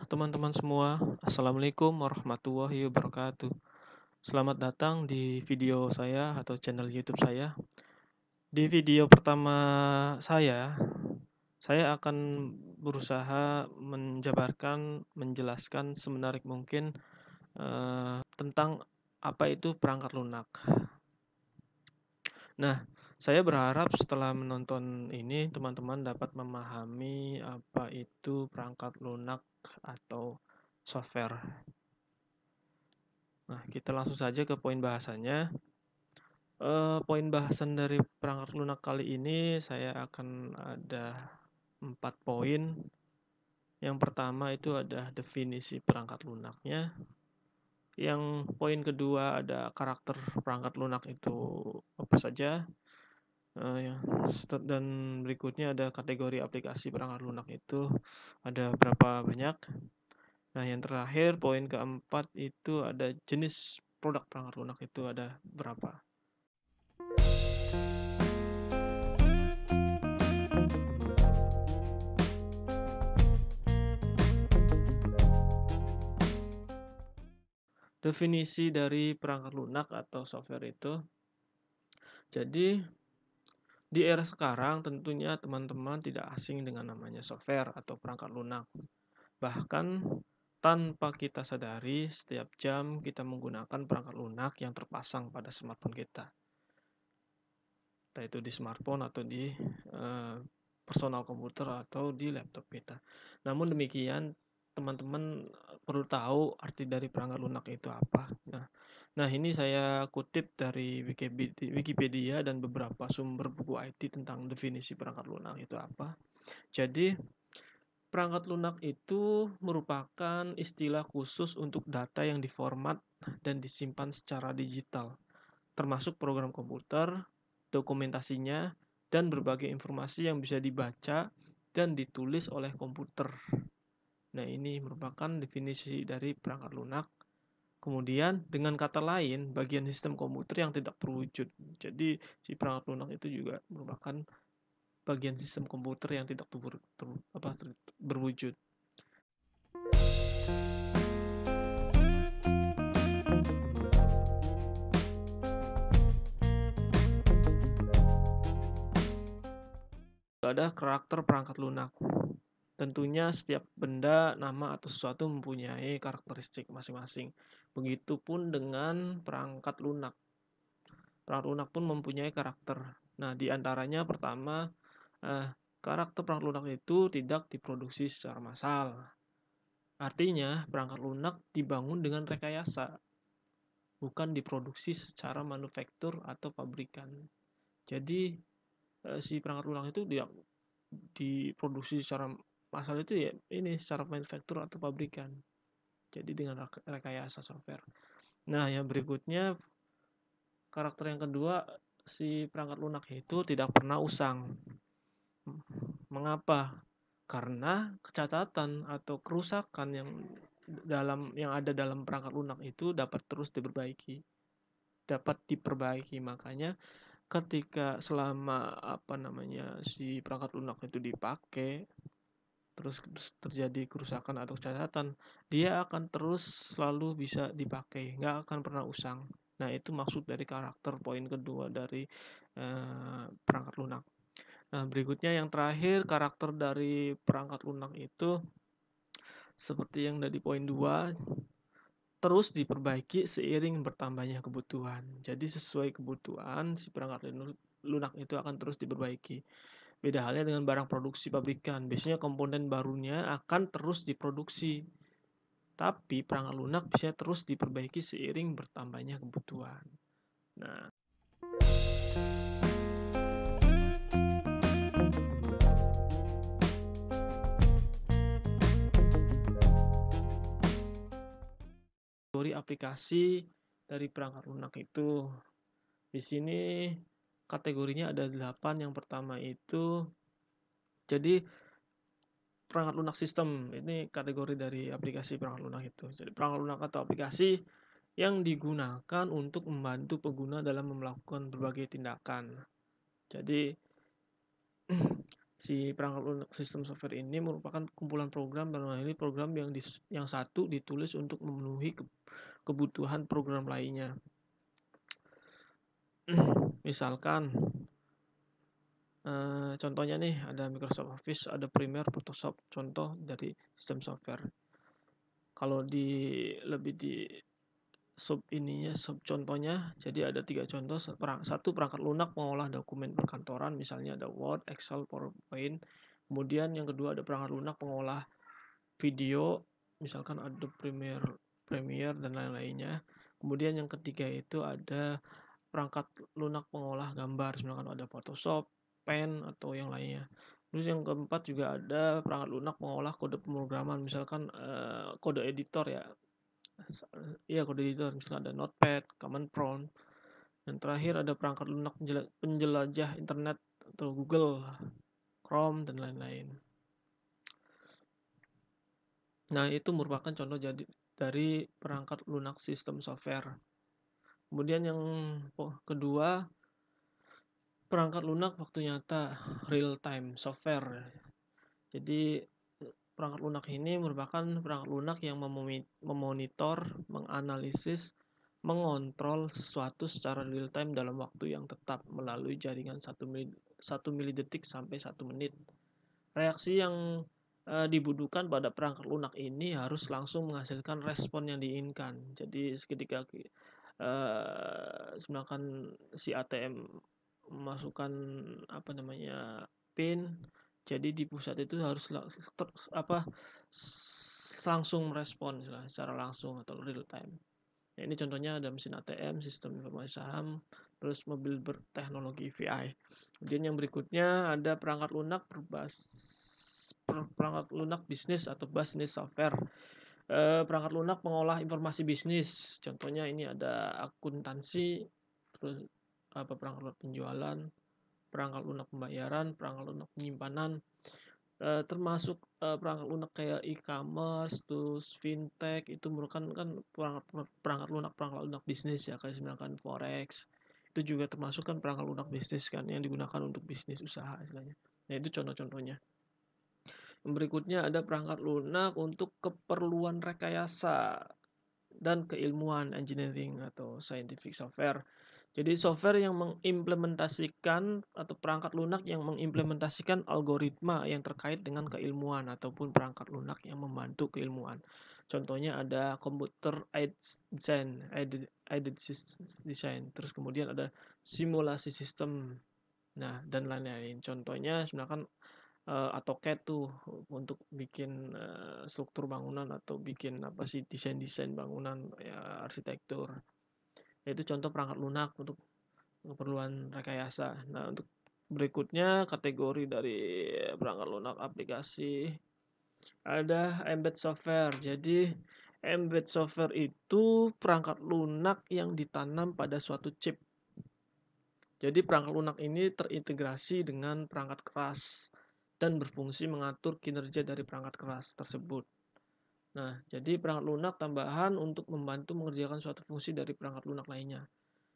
teman-teman semua, Assalamualaikum warahmatullahi wabarakatuh. Selamat datang di video saya atau channel YouTube saya. Di video pertama saya akan berusaha menjelaskan semenarik mungkin tentang apa itu perangkat lunak. Nah, saya berharap setelah menonton ini teman-teman dapat memahami apa itu perangkat lunak atau software. Nah, kita langsung saja ke poin bahasanya. Poin bahasan dari perangkat lunak kali ini saya akan ada 4 poin. Yang pertama itu ada definisi perangkat lunaknya. Yang poin kedua ada karakter perangkat lunak itu apa saja. Dan berikutnya ada kategori aplikasi perangkat lunak itu ada berapa banyak. Nah, yang terakhir poin keempat itu ada jenis produk perangkat lunak itu ada berapa. Definisi dari perangkat lunak atau software itu. Jadi, di era sekarang tentunya teman-teman tidak asing dengan namanya software atau perangkat lunak. Bahkan tanpa kita sadari, setiap jam kita menggunakan perangkat lunak yang terpasang pada smartphone kita. Entah itu di smartphone atau di personal komputer atau di laptop kita. Namun demikian, teman-teman perlu tahu arti dari perangkat lunak itu apa. Nah, ini saya kutip dari Wikipedia dan beberapa sumber buku IT tentang definisi perangkat lunak itu apa. Jadi, perangkat lunak itu merupakan istilah khusus untuk data yang diformat dan disimpan secara digital, termasuk program komputer, dokumentasinya, dan berbagai informasi yang bisa dibaca dan ditulis oleh komputer. Nah, ini merupakan definisi dari perangkat lunak. Kemudian, dengan kata lain, bagian sistem komputer yang tidak berwujud. Jadi, si perangkat lunak itu juga merupakan bagian sistem komputer yang tidak berwujud. Ada karakter perangkat lunak. Tentunya setiap benda, nama, atau sesuatu mempunyai karakteristik masing-masing. Begitupun dengan perangkat lunak. Perangkat lunak pun mempunyai karakter. Nah, di antaranya pertama, karakter perangkat lunak itu tidak diproduksi secara massal. Artinya, perangkat lunak dibangun dengan rekayasa, bukan diproduksi secara manufaktur atau pabrikan. Jadi, si perangkat lunak itu tidak diproduksi secara massal itu ya ini secara manufaktur atau pabrikan. Jadi dengan rekayasa software. Nah, yang berikutnya karakter yang kedua, si perangkat lunak itu tidak pernah usang. Mengapa? Karena kecacatan atau kerusakan yang ada dalam perangkat lunak itu dapat terus diperbaiki. Makanya ketika selama si perangkat lunak itu dipakai terus terjadi kerusakan atau kecacatan, dia akan terus selalu bisa dipakai, nggak akan pernah usang. Nah, itu maksud dari karakter poin kedua dari perangkat lunak. Nah, berikutnya yang terakhir, karakter dari perangkat lunak itu seperti yang dari poin 2, terus diperbaiki seiring bertambahnya kebutuhan. Jadi sesuai kebutuhan, si perangkat lunak itu akan terus diperbaiki. Beda halnya dengan barang produksi pabrikan. Biasanya komponen barunya akan terus diproduksi. Tapi perangkat lunak bisa terus diperbaiki seiring bertambahnya kebutuhan. Nah, kategori aplikasi dari perangkat lunak itu di sini kategorinya ada 8. Yang pertama itu jadi perangkat lunak sistem. Ini kategori dari aplikasi perangkat lunak itu. Jadi perangkat lunak atau aplikasi yang digunakan untuk membantu pengguna dalam melakukan berbagai tindakan. Jadi Si perangkat lunak sistem software ini merupakan kumpulan program, dalam hal ini program yang satu ditulis untuk memenuhi kebutuhan program lainnya. Misalkan contohnya nih ada Microsoft Office, ada Premiere, Photoshop, contoh dari sistem software. Kalau lebih di sub contohnya, jadi ada 3 contoh. Satu, perangkat lunak mengolah dokumen perkantoran, misalnya ada Word, Excel, PowerPoint. Kemudian yang kedua ada perangkat lunak mengolah video, misalkan Adobe Premiere dan lain-lainnya. Kemudian yang ketiga itu ada perangkat lunak mengolah gambar, misalkan ada Photoshop, Pen, atau yang lainnya. Terus yang keempat juga ada perangkat lunak mengolah kode pemrograman, misalkan kode editor ya. Iya, kode editor, misalkan ada Notepad, Command Prompt. Dan terakhir ada perangkat lunak penjelajah internet atau Google, Chrome, dan lain-lain. Nah, itu merupakan contoh dari perangkat lunak sistem software. Kemudian yang kedua, perangkat lunak waktu nyata, real time software. Jadi perangkat lunak ini merupakan perangkat lunak yang memonitor, menganalisis, mengontrol sesuatu secara real time dalam waktu yang tetap melalui jaringan 1 milidetik sampai 1 menit. Reaksi yang dibutuhkan pada perangkat lunak ini harus langsung menghasilkan respon yang diinginkan. Jadi ketika misalkan si ATM memasukkan PIN, jadi di pusat itu harus langsung merespon secara langsung atau real time. Nah, ini contohnya ada mesin ATM, sistem informasi saham, terus mobil berteknologi VI. Kemudian yang berikutnya ada perangkat lunak bisnis atau business software. Perangkat lunak mengolah informasi bisnis. Contohnya ini ada akuntansi, terus perangkat lunak penjualan, perangkat lunak pembayaran, perangkat lunak penyimpanan, termasuk perangkat lunak kayak e-commerce, terus fintech, itu merupakan kan perangkat lunak bisnis ya, kayak misalkan forex. Itu juga termasuk kan perangkat lunak bisnis kan yang digunakan untuk bisnis usaha istilahnya. Nah, itu contoh-contohnya. Yang berikutnya ada perangkat lunak untuk keperluan rekayasa dan keilmuan, engineering atau scientific software. Jadi software yang mengimplementasikan atau perangkat lunak yang mengimplementasikan algoritma yang terkait dengan keilmuan ataupun perangkat lunak yang membantu keilmuan. Contohnya ada computer aided design, terus kemudian ada simulasi sistem, nah dan lain-lain. Contohnya misalkan AutoCAD tuh untuk bikin struktur bangunan atau bikin desain-desain bangunan ya, arsitektur. Itu contoh perangkat lunak untuk keperluan rekayasa. Nah, untuk berikutnya kategori dari perangkat lunak aplikasi ada embed software. Jadi embed software itu perangkat lunak yang ditanam pada suatu chip. Jadi perangkat lunak ini terintegrasi dengan perangkat keras dan berfungsi mengatur kinerja dari perangkat keras tersebut. Nah, jadi perangkat lunak tambahan untuk membantu mengerjakan suatu fungsi dari perangkat lunak lainnya.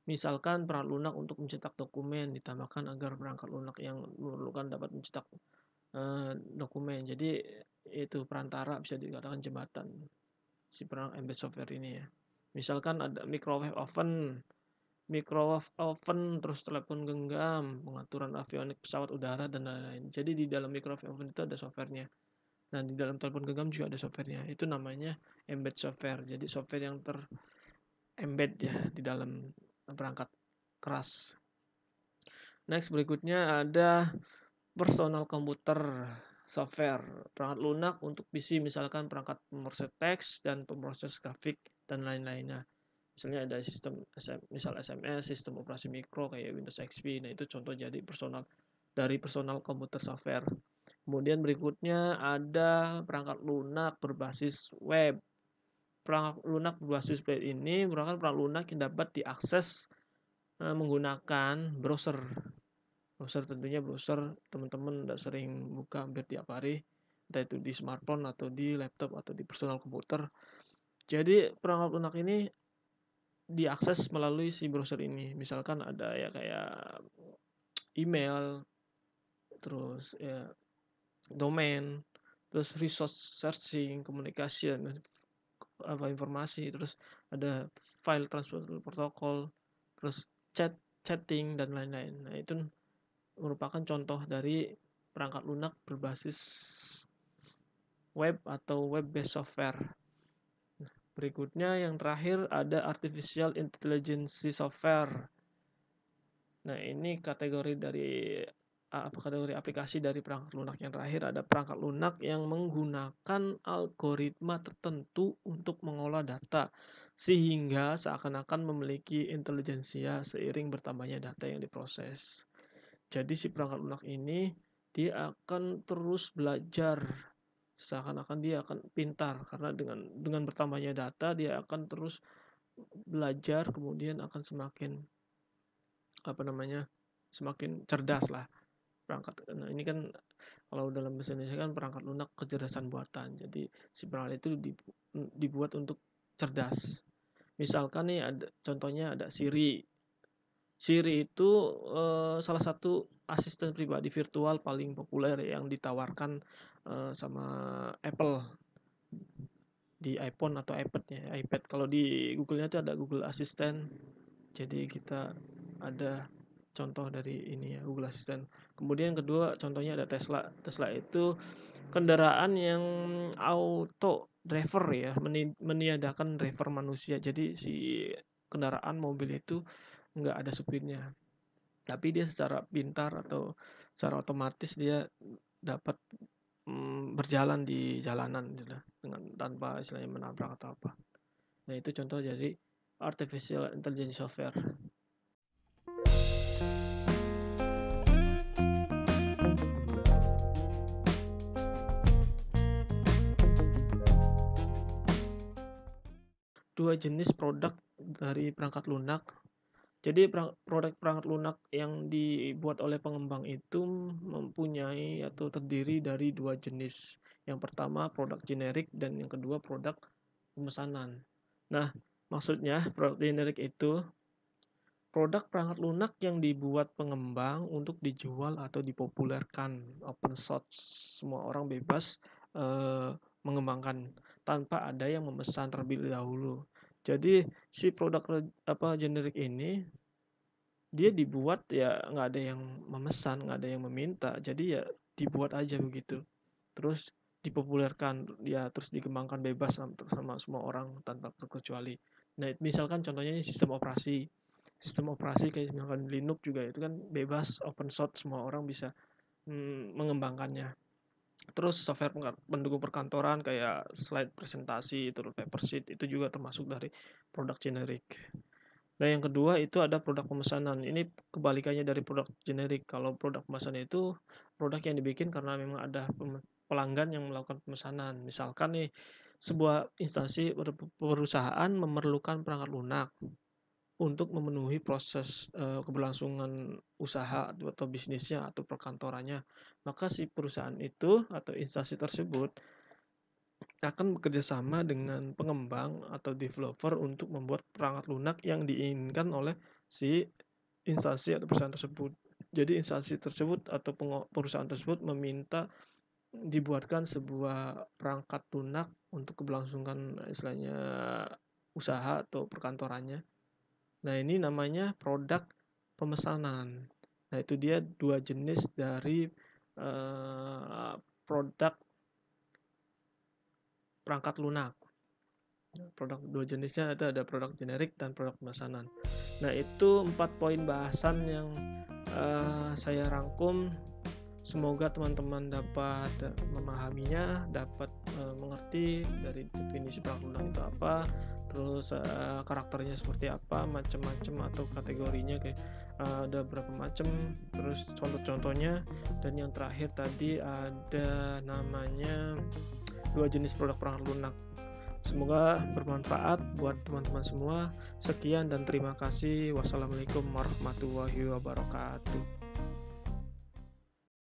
Misalkan perangkat lunak untuk mencetak dokumen ditambahkan agar perangkat lunak yang memerlukan dapat mencetak dokumen. Jadi itu perantara, bisa dikatakan jembatan si perangkat embed software ini ya. Misalkan ada microwave oven, terus telepon genggam, pengaturan avionik pesawat udara dan lain-lain. Jadi di dalam microwave oven itu ada softwarenya. Nah, di dalam telepon genggam juga ada softwarenya. Itu namanya embed software. Jadi software yang embed ya di dalam perangkat keras. Next, berikutnya ada personal computer software. Perangkat lunak untuk PC, misalkan perangkat pemroses teks dan pemroses grafik dan lain-lainnya. Misalnya ada sistem SMS, sistem operasi mikro kayak Windows XP. Nah, itu contoh jadi personal computer software. Kemudian berikutnya ada perangkat lunak berbasis web. Perangkat lunak berbasis web ini merupakan perangkat lunak yang dapat diakses menggunakan browser. Tentunya browser teman-teman udah sering buka hampir tiap hari, entah itu di smartphone atau di laptop atau di personal komputer. Jadi perangkat lunak ini diakses melalui si browser ini. Misalkan ada ya kayak email, terus ya domain, terus resource searching, communication, informasi, terus ada file transfer protocol, terus chatting dan lain-lain. Nah, itu merupakan contoh dari perangkat lunak berbasis web atau web-based software. Berikutnya yang terakhir ada artificial intelligence software. Nah, ini kategori aplikasi dari perangkat lunak. Yang terakhir ada perangkat lunak yang menggunakan algoritma tertentu untuk mengolah data sehingga seakan-akan memiliki intelijensia seiring bertambahnya data yang diproses. Jadi si perangkat lunak ini dia akan terus belajar, seakan-akan dia akan pintar karena dengan bertambahnya data dia akan terus belajar, kemudian akan semakin semakin cerdas lah perangkat. Nah, ini kan kalau dalam bahasa Indonesia kan perangkat lunak kecerdasan buatan. Jadi si perangkat itu dibuat untuk cerdas. Misalkan nih contohnya ada Siri. Siri itu salah satu asisten pribadi virtual paling populer yang ditawarkan sama Apple di iPhone atau iPad. Kalau di Google-nya itu ada Google Assistant. Jadi kita ada contoh dari ini ya, Google Assistant. Kemudian kedua contohnya ada Tesla. Tesla itu kendaraan yang auto driver ya, meniadakan driver manusia. Jadi si kendaraan mobil itu nggak ada supirnya, tapi dia secara pintar atau secara otomatis dia dapat berjalan di jalanan gitu, dengan tanpa istilahnya menabrak atau apa. Nah, itu contoh dari artificial intelligence software. Dua jenis produk dari perangkat lunak. Jadi produk perangkat lunak yang dibuat oleh pengembang itu mempunyai atau terdiri dari dua jenis. Yang pertama produk generik dan yang kedua produk pemesanan. Nah, maksudnya produk generik itu produk perangkat lunak yang dibuat pengembang untuk dijual atau dipopulerkan, open source, semua orang bebas mengembangkan tanpa ada yang memesan terlebih dahulu. Jadi si produk generik ini dia dibuat ya nggak ada yang memesan, nggak ada yang meminta, jadi ya dibuat aja begitu, terus dipopulerkan ya, terus dikembangkan bebas sama semua orang tanpa terkecuali. Nah, misalkan contohnya sistem operasi kayak misalkan Linux juga itu kan bebas, open source, semua orang bisa mengembangkannya. Terus software pendukung perkantoran kayak slide presentasi, terus papersheet, itu juga termasuk dari produk generik. Nah, yang kedua itu ada produk pemesanan. Ini kebalikannya dari produk generik. Kalau produk pemesanan itu produk yang dibikin karena memang ada pelanggan yang melakukan pemesanan. Misalkan nih, sebuah instansi perusahaan memerlukan perangkat lunak untuk memenuhi proses keberlangsungan usaha atau bisnisnya atau perkantorannya. Maka si perusahaan itu atau instansi tersebut akan bekerja sama dengan pengembang atau developer untuk membuat perangkat lunak yang diinginkan oleh si instansi atau perusahaan tersebut. Jadi instansi tersebut atau perusahaan tersebut meminta dibuatkan sebuah perangkat lunak untuk keberlangsungan istilahnya usaha atau perkantorannya. Nah, ini namanya produk pemesanan. Nah, itu dia dua jenis dari produk perangkat lunak. Produk dua jenisnya ada produk generik dan produk pemesanan. Nah, itu 4 poin bahasan yang saya rangkum. Semoga teman-teman dapat memahaminya, dapat mengerti dari definisi perangkat lunak itu apa, terus karakternya seperti apa, macam-macam atau kategorinya kayak ada berapa macam, terus contoh-contohnya, dan yang terakhir tadi ada namanya 2 jenis produk perangkat lunak. Semoga bermanfaat buat teman-teman semua. Sekian dan terima kasih. Wassalamualaikum warahmatullahi wabarakatuh.